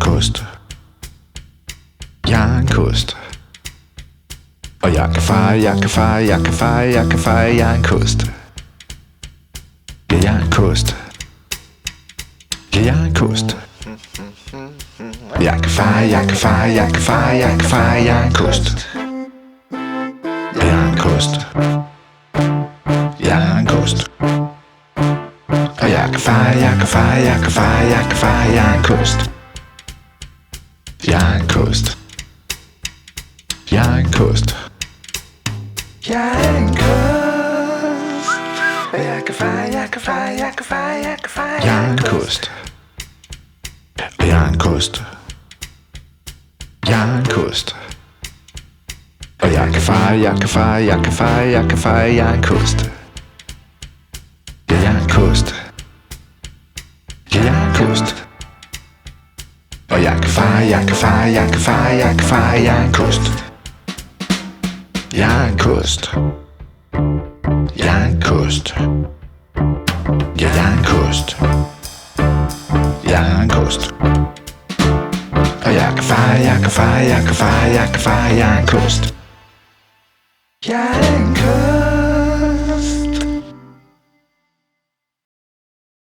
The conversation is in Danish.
Jernkost. Jernkost. Og jeg kan fejre jernkost. Ja, jernkost. Ja, jernkost. Jeg kan fejre jernkost. Jernkost. Jernkost. Og jeg kan fejre jernkost. Jernkost. Jernkost. Jernkost. Og jeg kan fejre jernkost. Jernkost. Jernkost. Og jeg kan fejre jernkost. Ja, jernkost. Ja, jernkost. Og jeg kan fejre jernkost. Jernkost. Jernkost. Ja, jernkost. Jernkost. Og jeg kan fejre jernkost. Jernkost.